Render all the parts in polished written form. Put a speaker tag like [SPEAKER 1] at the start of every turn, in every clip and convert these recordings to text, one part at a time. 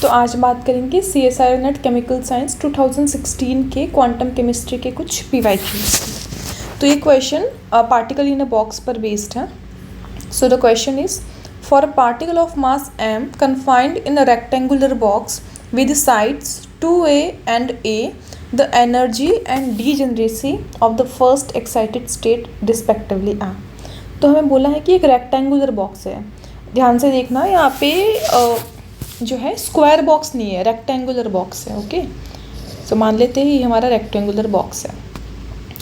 [SPEAKER 1] तो आज बात करेंगे CSIR नेट केमिकल साइंस 2016 के क्वांटम केमिस्ट्री के कुछ PYQs। तो ये question particle in a box पर बेस्ड है। So the question is for a particle of mass m confined in a rectangular box with sides 2a and a, the energy and degeneracy of the first excited state respectively are। तो हमें बोला है कि एक rectangular box है, ध्यान से देखना यहाँ पे जो है स्क्वायर बॉक्स नहीं है, रेक्टेंगुलर बॉक्स है। ओके, सो मान लेते हैं ये हमारा रेक्टेंगुलर बॉक्स है।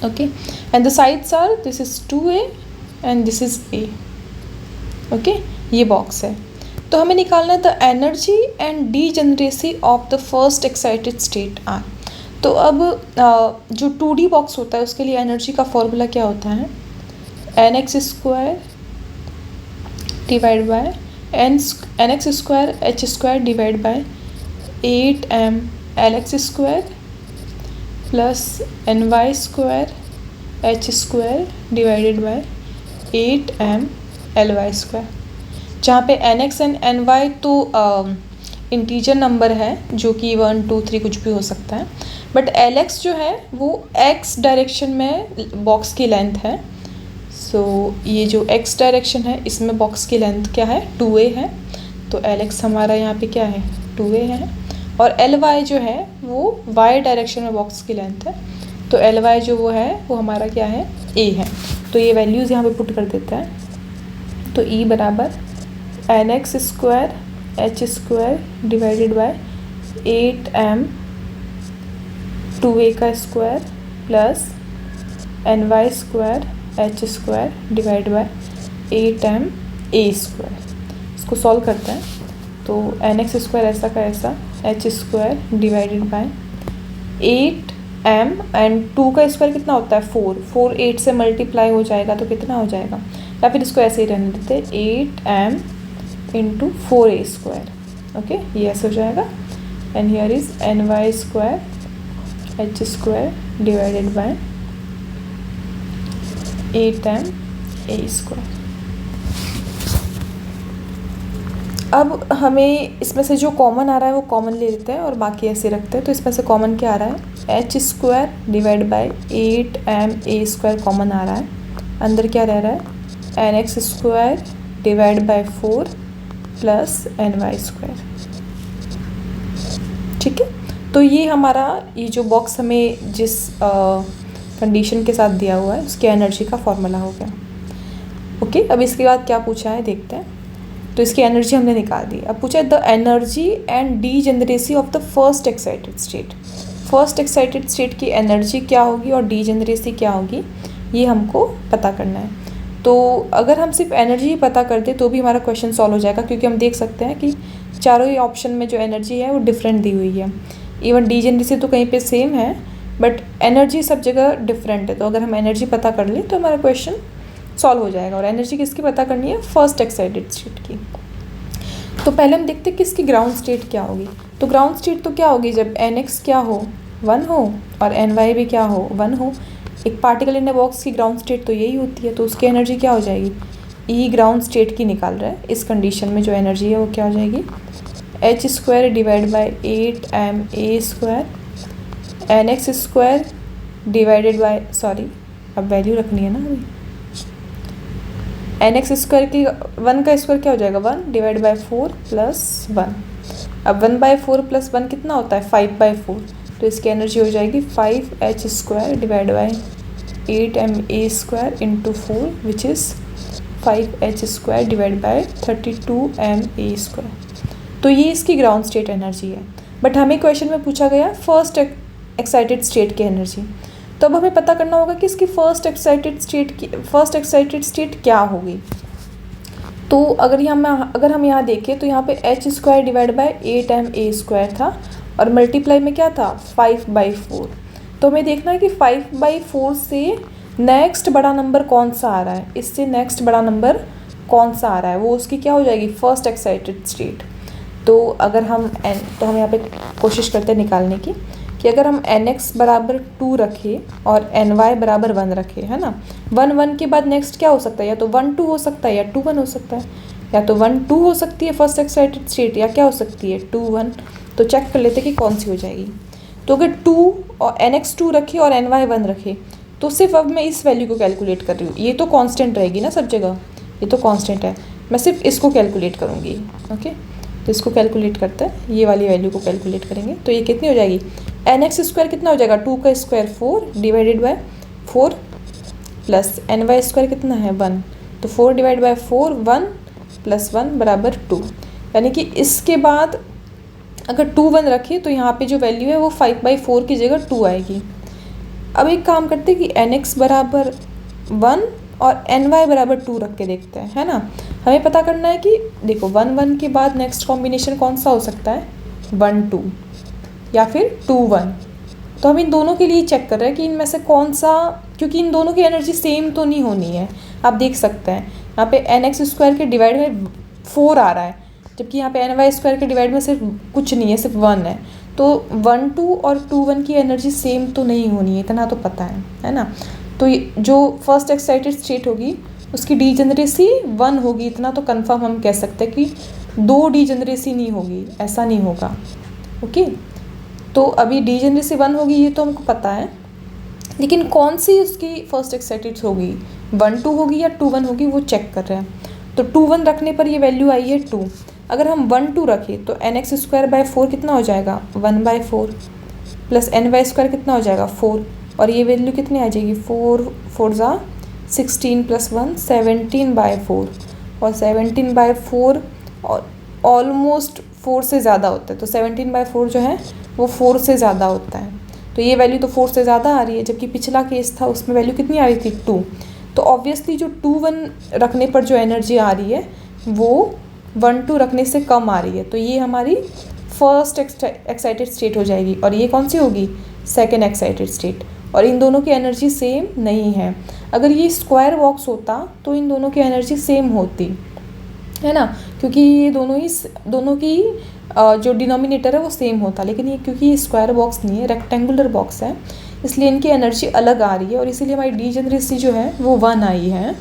[SPEAKER 1] Okay, and the sides are this is 2a and this is a। Okay, ये बॉक्स है। तो हमें निकालना है the energy and degeneracy of the first excited state आर। तो अब जो 2D बॉक्स होता है उसके लिए एनर्जी का फॉर्मूला क्या होता है, nx square divide bye nx square h square divide by 8m lx square plus ny square h square divided by 8m ly square, जहाँ पे nx एंड ny तो इंटीजर नंबर है जो कि 1 2 3 कुछ भी हो सकता है, बट lx जो है वो x डायरेक्शन में बॉक्स की लेंथ है। सो ये जो x डायरेक्शन है इसमें बॉक्स की लेंथ क्या है, 2a है। तो lx हमारा यहाँ पे क्या है, 2a है। और ly जो है वो y डायरेक्शन में बॉक्स की लेंथ है, तो ly जो वो है वो हमारा क्या है, a है। तो ये वैल्यूज़ यहाँ पे पुट कर देता है। तो E बराबर nx square h square divided by 8m 2a का square plus ny square h square divide by 8m a square. इसको सॉल्व करते हैं तो nx स्क्वायर ऐसा का ऐसा, h square divided by 8m and 2 का स्क्वायर कितना होता है, 4 8 से मल्टीप्लाई हो जाएगा तो कितना हो जाएगा, या फिर इसको ऐसे ही रहने देते 8m into 4a square. Okay, ये ऐसे हो जाएगा। And here is ny square h square divided by 8m a square. अब हमें इसमें से जो कॉमन आ रहा है वो कॉमन ले लेते हैं और बाकी ऐसे रखते हैं। तो इसमें से कॉमन क्या आ रहा है, h square divide by 8m a square common आ रहा है। अंदर क्या रह रहा है, nx square divide by 4 plus ny square. ठीक है, तो ये हमारा ये जो बॉक्स हमें जिस कंडीशन के साथ दिया हुआ है उसकी एनर्जी का फॉर्मूला हो गया। ओके, अब इसके बाद क्या पूछा है देखते हैं। तो इसकी एनर्जी हमने निकाल दी। अब पूछा है the energy and degeneracy of the first excited state. First excited state की एनर्जी क्या होगी और डीजेनरेसी क्या होगी, ये हमको पता करना है। तो अगर हम सिर्फ एनर्जी ही पता कर दें तो भी हमारा क्वेश्चन सॉल्व हो जाएगा, क्योंकि हम देख सकते हैं कि चारों ही ऑप्शन में जो एनर्जी है वो डिफरेंट दी हुई है। इवन डीजेनरेसी तो कहीं पे सेम है बट एनर्जी सब जगह डिफरेंट है। तो अगर हम एनर्जी पता कर लें तो हमारा क्वेश्चन सॉल्व हो जाएगा। और एनर्जी किसकी पता करनी है, फर्स्ट एक्साइटेड स्टेट की। तो पहले हम देखते हैं कि इसकी ग्राउंड स्टेट क्या होगी। तो ग्राउंड स्टेट तो क्या होगी, जब nx क्या हो 1 हो और ny भी क्या हो 1 हो। एक पार्टिकल इन अ बॉक्स की ग्राउंड स्टेट तो यही होती है, तो उसकी एनर्जी क्या हो जाएगी, E ग्राउंड स्टेट की निकाल रहा है। इस कंडीशन में जो एनर्जी है वो क्या हो जाएगी, h square divide by 8m a square nx square divided by, sorry अब वैल्यू रखनी है ना अभी, nx स्क्वायर की 1 का स्क्वायर क्या हो जाएगा 1 डिवाइड बाय 4 प्लस 1। अब 1/4 प्लस 1 कितना होता है 5/4, तो इसकी एनर्जी हो जाएगी 5h square divide by 8m a square into 4 which is 5h square divide bye 32m a square. तो ये इसकी ग्राउंड स्टेट एनर्जी है। बट हमें क्वेश्चन में पूछा गया फर्स्ट एक्साइटेड स्टेट की एनर्जी। तो अब हमें पता करना होगा कि इसकी फर्स्ट एक्साइटेड स्टेट क्या होगी। तो अगर हम यहाँ देखें तो यहाँ पे h square divide by 8m a square था और मल्टीप्लाई में क्या था 5/4। तो हमें देखना है कि 5/4 से नेक्स्ट बड़ा नंबर कौन सा आ रहा है, इससे नेक्स्ट बड़ा नंबर कौन सा आ रहा है, वो उसकी क्या हो जाएगी फर्स्ट एक्साइटेड स्टेट। तो अगर हम यहाँ पे कोशिश करते हैं निकालने की कि अगर हम nx बराबर 2 रखें और ny बराबर 1 रखें, है ना, 1 1 के बाद नेक्स्ट क्या हो सकता है, या तो 1 2 हो सकता है या 2 1 हो सकता है। या तो 1 2 हो सकती है फर्स्ट एक्साइटेड स्टेट, या क्या हो सकती है 2 1। तो चेक कर लेते कि कौन सी हो जाएगी। तो अगर 2 और NX2 रखे और NY1 रखे तो सिर्फ अब मैं इस वैल्यू को कैलकुलेट कर रही हूँ। ये तो कांस्टेंट रहेगी ना सब जगह, ये तो कांस्टेंट है, मैं सिर्फ इसको कैलकुलेट करूँगी। ओके, तो इसको कैलकुलेट करते हैं, ये वाली वैल्यू को कैलकुलेट करेंगे। तो ये कितनी हो जाएगी, NX² कितना हो जाएगा 2 का square 4 divided by 4 plus NY² कितना है 1, तो 4 डिवाइड बाय 4 1 प्लस 1 बराबर 2। यानी कि इसके बाद अगर 2 1 रखे तो यहाँ पे जो वैल्यू है वो 5/4 की जगह 2 आएगी। अब एक काम करते हैं कि NX बराबर 1 और NY बराबर 2 रख के देखते हैं, है ना। हमें पता करना है कि देखो 1 1 के बाद नेक्स्ट कॉम्बिनेशन कौन सा हो सकता है, 1 2 या फिर 2 1। तो हम इन दोनों के लिए चेक कर रहे हैं कि इनमें से कौन सा, क्योंकि इन दोनों की एनर्जी सेम तो नहीं होनी है। आप देख सकते हैं यहाँ पे NX² के डिवाइड में 4 आ रहा है, जबकि यहाँ पे NY² के डिवाइड में सिर्फ कुछ नहीं है, सिर्फ 1 है। तो 1 2 और 2 1 की एनर्जी सेम तो नहीं होनी है, इतना तो पता है ना। तो जो फर्स्ट एक्साइटेड स्टेट होगी उसकी डीजेनरेसी 1 होगी, इतना तो कंफर्म हम कह सकते हैं कि 2 डीजेनरेसी नहीं होगी, ऐसा नहीं होगा। ओके, तो अभी डीजेनरेसी 1 होगी ये तो हमको पता है, लेकिन कौन सी उसकी फर्स्ट एक्साइटेड होगी, 1 2 होगी या 2 1 होगी, वो चेक कर रहे हैं। तो 2 1 रखने पर ये वैल्यू आई है 2। अगर हम 1 2 रखें तो NX²/4 कितना हो जाएगा 1/4 प्लस NY² कितना हो जाएगा 4, और ये वैल्यू कितनी आ जाएगी 4 4 ज़ा 16 प्लस 1 17/4, और 17/4 और ऑलमोस्ट 4 से ज़्यादा होता है। तो 17/4 जो है वो 4 से ज़्यादा होता है, तो ये वैल्यू तो 4 से ज़्यादा आ रही है, जबकि पिछला केस था उसमें वैल्यू कितनी आ रही थी 2। तो ऑब्वियसली जो 2 1 रखने पर जो एनर्जी आ रही है वो 1 2 रखने से कम आ रही है। तो ये हमारी फर्स्ट एक्साइटेड स्टेट हो जाएगी, और ये कौन सी होगी सेकेंड एक्साइटेड स्टेट। और इन दोनों की एनर्जी सेम नहीं है। अगर ये स्क्वायर बॉक्स होता तो इन दोनों की एनर्जी सेम होती, है ना, क्योंकि ये दोनों की जो डिनोमिनेटर है वो सेम होता। लेकिन ये क्योंकि ये स्क्वायर बॉक्स नहीं है, रेक्टेंगुलर बॉक्स है, इसलिए इनकी एनर्जी अलग आ रही है, और इसीलिए हमारी डीजेनरेसी जो है वो 1 आई है।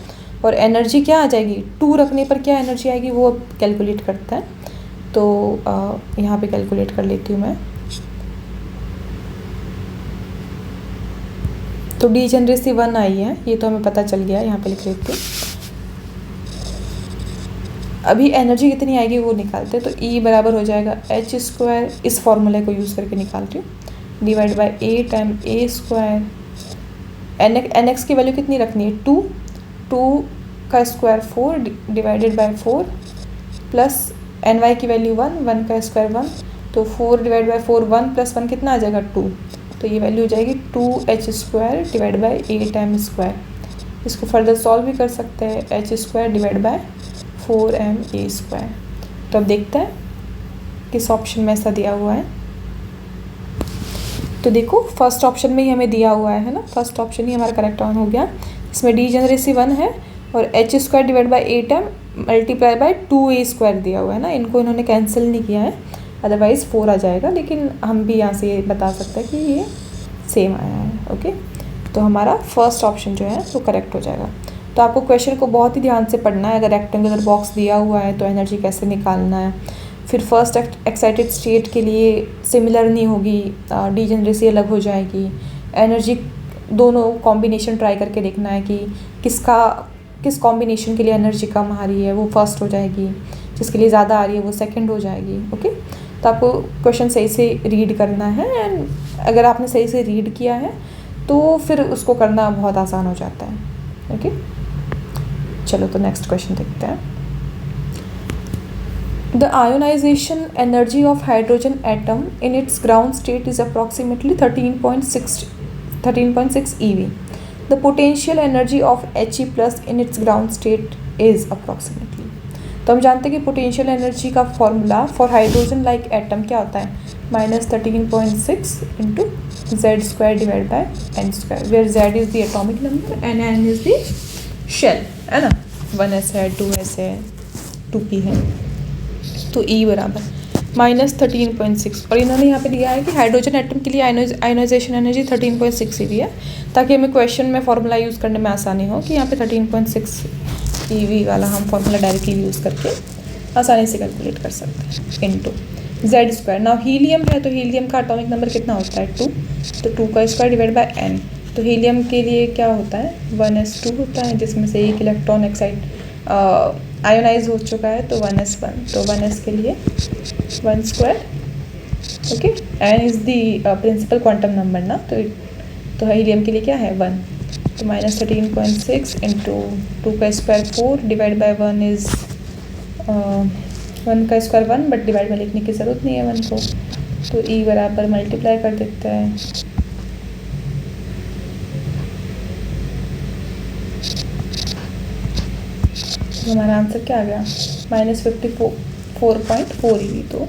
[SPEAKER 1] और एनर्जी क्या आ जाएगी 2 रखने पर, क्या एनर्जी आएगी वो अब कैलकुलेट करते हैं। तो यहाँ पे कैलकुलेट कर लेती हूँ मैं। तो डीजेनरेसी 1 आई है, ये तो हमें पता चल गया, यहाँ पे लिख लेती हूँ। अभी एनर्जी कितनी आएगी वो निकालते हैं। तो E बराबर हो जाएगा H², इस फॉर्मूले को यूज़ करके निकालती हूँ, डिवाइड बाय 8ma²। NX की वैल्यू कितनी रखनी है 2 2 का square 4 divided by 4 plus NY की वैल्यू 1 1 का स्क्वायर 1, तो 4 डिवाइड बाय 4 1 प्लस 1 कितना आ जाएगा 2। तो ये वैल्यू हो जाएगी 2H² डिवाइड बाय 8m²। इसको फर्दर सॉल्व भी कर सकते हैं, H² डिवाइड बाय 4ma²। तो अब देखते हैं किस ऑप्शन में ऐसा दिया हुआ है। तो देखो फर्स्ट ऑप्शन में ही हमें दिया हुआ है ना, फर्स्ट ऑप्शन ही हमारा करेक्ट ऑन हो गया। इसमें डीजेनरेसी 1 है और H² divide by 8m multiply by 2a² दिया हुआ है ना, इनको इन्होंने कैंसिल नहीं किया है, अदरवाइज़ 4 आ जाएगा, लेकिन हम भी यहाँ से बता सकते हैं कि ये सेम आया है। ओके, तो हमारा फर्स्ट ऑप्शन जो है वो करेक्ट हो जाएगा। तो आपको क्वेश्चन को बहुत ही ध्यान से पढ़ना है। अगर रेक्टेंगुलर बॉक्स दिया हुआ है तो एनर्जी कैसे निकालना है, फिर फर्स्ट एक्साइटेड स्टेट के लिए सिमिलर नहीं होगी, डीजेनरेसी अलग हो जाएगी, एनर्जी दोनों कॉम्बिनेशन ट्राई करके देखना है कि किस कॉम्बिनेशन के लिए एनर्जी कम आ रही है वो फर्स्ट हो जाएगी, जिसके लिए ज़्यादा आ रही है वो सेकंड हो जाएगी। ओके, तो आपको क्वेश्चन सही से रीड करना है, एंड अगर आपने सही से रीड किया है तो फिर उसको करना बहुत आसान हो जाता है। ओके, चलो तो नेक्स्ट क्वेश्चन देखते हैं। The ionization energy of hydrogen atom in its ground state is approximately 13.6 eV. The potential energy of He plus in its ground state is approximately. तो हम जानते हैं कि पोटेंशियल एनर्जी का formula for hydrogen like atom क्या होता है, -13.6 into Z² divide by n², where Z is the atomic number and n is the shell, है ना, 1s है 2s है 2p है। तो E बराबर -13.6, और इन्होंने यहाँ पे दिया है कि हाइड्रोजन एटम के लिए आयोनाइजेशन एनर्जी 13.6 eV है, ताकि हमें क्वेश्चन में फॉर्मूला यूज़ करने में आसानी हो कि यहाँ पे 13.6 ई वी वाला हम फॉर्मूला डायरेक्टली यूज़ करके आसानी से कैलकुलेट कर सकते हैं into Z square. Now helium है तो हीलियम का एटॉमिक नंबर कितना होता है 2, तो 2 का स्क्वायर डिवाइड बाय n। तो हीलियम के लिए क्या होता है 1s2 होता है, जिसमें से एक इलेक्ट्रॉन आयोनाइज हो चुका है तो 1s1, तो 1s के लिए 1 square. Okay, n is the principal quantum number ना, तो हीलियम के लिए क्या है 1, तो -13.6 इंटू 2 का स्क्वायर 4 डिवाइड बाय 1 इज़ 1 का स्क्वायर 1, बट डिवाइड में लिखने की ज़रूरत नहीं है 1 को, तो E बराबर मल्टीप्लाई कर देते हैं तो हमारा आंसर क्या आ गया -54.4 EV। तो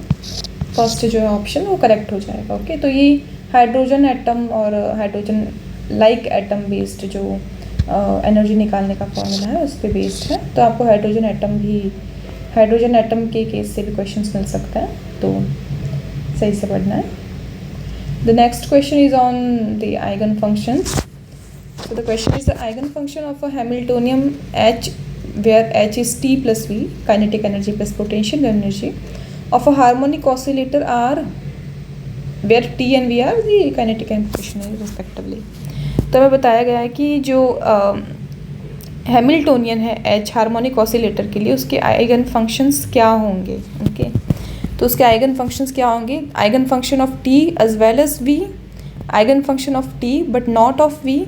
[SPEAKER 1] फर्स्ट जो है ऑप्शन वो करेक्ट हो जाएगा। ओके, तो ये हाइड्रोजन एटम और हाइड्रोजन लाइक एटम बेस्ड जो एनर्जी निकालने का फॉर्मूला है उस पर बेस्ड है। तो आपको हाइड्रोजन एटम के केस से भी क्वेश्चंस मिल सकता है, तो सही से पढ़ना है। The next question is on the eigen functions. So the question is the eigenfunction of a Hamiltonian H, where H is T plus V, kinetic energy plus potential energy, of a harmonic oscillator are, where T and V are the kinetic and potential energy respectively। तो हमें बताया गया है कि जो Hamiltonian है H harmonic oscillator के लिए उसके आइगन फंक्शंस क्या होंगे। ओके, तो उसके आइगन फंक्शंस क्या होंगे, eigen function of T as well as V, eigen function of T but not of V,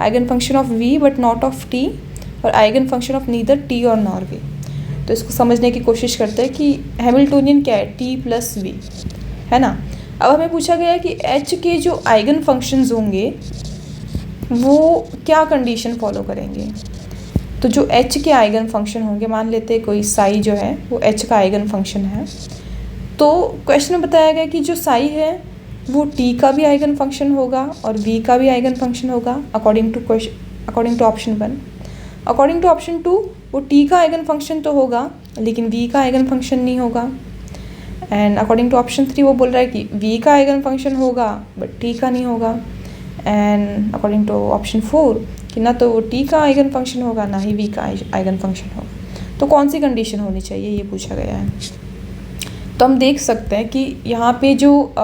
[SPEAKER 1] eigen function of V but not of T, और eigen function of neither T और nor V। तो इसको समझने की कोशिश करते हैं कि हैमिल्टोनियन क्या है, T प्लस V है ना। अब हमें पूछा गया है कि H के जो आइगन फंक्शंस होंगे वो क्या कंडीशन फॉलो करेंगे। तो जो H के आइगन फंक्शन होंगे, मान लेते हैं कोई साई जो है वो H का आइगन फंक्शन है, तो क्वेश्चन में बताया गया कि जो साई है वो T का भी आइगन फंक्शन होगा और V का भी आइगन फंक्शन होगा according to option 1। According to option 2 वो T का आइगन फंक्शन तो होगा लेकिन V का आइगन फंक्शन नहीं होगा। एंड अकॉर्डिंग टू ऑप्शन 3 वो बोल रहा है कि V का आइगन फंक्शन होगा बट T का नहीं होगा। एंड अकॉर्डिंग टू ऑप्शन 4 कि ना तो वो T का आइगन फंक्शन होगा ना ही V का आइगन फंक्शन होगा। तो कौन सी कंडीशन होनी चाहिए ये पूछा गया है। तो हम देख सकते हैं कि यहाँ पे जो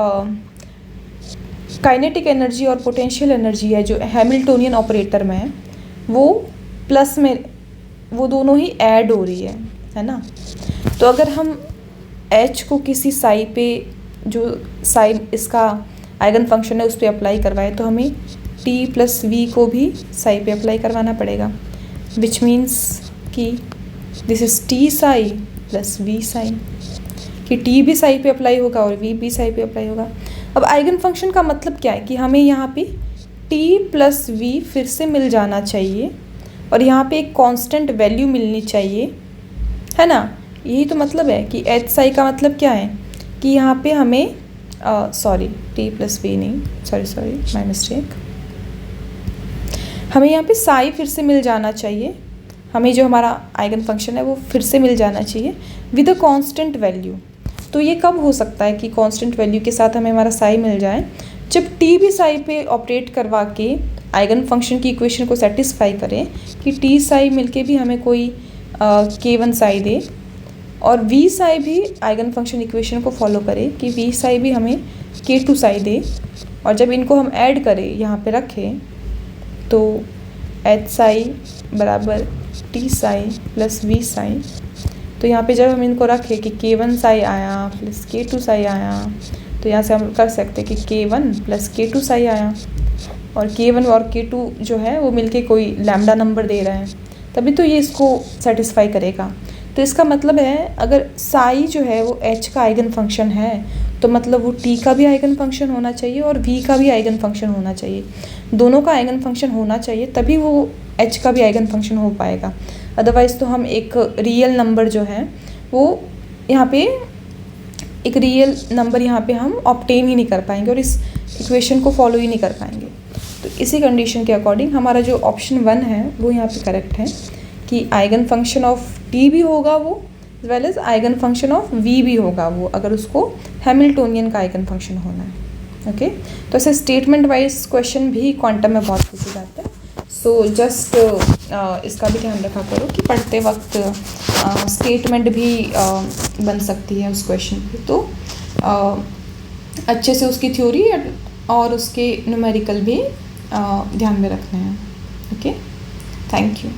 [SPEAKER 1] काइनेटिक एनर्जी और पोटेंशियल एनर्जी है जो हैमिल्टोनियन ऑपरेटर में है वो प्लस में, वो दोनों ही ऐड हो रही है ना। तो अगर हम H को किसी साई पे, जो साई इसका आइगन फंक्शन है उस पर अप्लाई करवाए, तो हमें T प्लस V को भी साई पे अप्लाई करवाना पड़ेगा, विच मीन्स कि this is T Sai plus V Sai, कि T भी साई पे अप्लाई होगा और V भी साई पे अप्लाई होगा। अब आइगन फंक्शन का मतलब क्या है कि हमें यहाँ पे T प्लस V फिर से मिल जाना चाहिए और यहाँ पे एक कांस्टेंट वैल्यू मिलनी चाहिए, है ना। यही तो मतलब है कि H साई का मतलब क्या है कि यहाँ पे हमें T प्लस V नहीं, सॉरी माई मिस्टेक, हमें यहाँ पे साई फिर से मिल जाना चाहिए, हमें जो हमारा आइगन फंक्शन है वो फिर से मिल जाना चाहिए विद अ कांस्टेंट वैल्यू। तो ये कब हो सकता है कि कांस्टेंट वैल्यू के साथ हमें हमारा साई मिल जाए, जब T भी साई पे ऑपरेट करवा के आइगन फंक्शन की इक्वेशन को सेटिस्फाई करें कि T साई मिलके भी हमें कोई K1 साई दे और V साई भी आइगन फंक्शन इक्वेशन को फॉलो करे कि V साई भी हमें K2 साई दे, और जब इनको हम ऐड करें यहाँ पे रखें तो H साई बराबर T Sai plus V Sai. तो यहाँ पे जब हम इनको रखें कि K1 साई आया प्लस K2 साई आया, तो यहाँ से हम कर सकते हैं कि K1 प्लस K2 साई आया, और K1 और K2 जो है वो मिलके कोई लैम्डा नंबर दे रहे हैं, तभी तो ये इसको सेटिस्फाई करेगा। तो इसका मतलब है अगर साई जो है वो H का आइगन फंक्शन है तो मतलब वो T का भी आइगन फंक्शन होना चाहिए और V का भी आइगन फंक्शन होना चाहिए, दोनों का आइगन फंक्शन होना चाहिए तभी वो H का भी आइगन फंक्शन हो पाएगा। अदरवाइज़ तो हम एक रियल नंबर जो है वो यहाँ पे एक रियल नंबर यहाँ पे हम ऑब्टेन ही नहीं कर पाएंगे और इस इक्वेशन को फॉलो ही नहीं कर पाएंगे। तो इसी कंडीशन के अकॉर्डिंग हमारा जो ऑप्शन 1 है वो यहाँ पे करेक्ट है कि आइगन फंक्शन ऑफ T भी होगा वो as well as eigen function of V भी होगा वो, अगर उसको हैमिल्टोनियन का आइगन फंक्शन होना है। ओके, तो ऐसे स्टेटमेंट वाइज क्वेश्चन भी क्वांटम में बहुत पूछे जाते हैं। सो जस्ट इसका भी ध्यान रखा करो कि पढ़ते वक्त स्टेटमेंट भी बन सकती है उस क्वेश्चन पे, तो अच्छे से उसकी थ्योरी और उसके न्यूमेरिकल भी ध्यान में रखने हैं। Okay, thank you.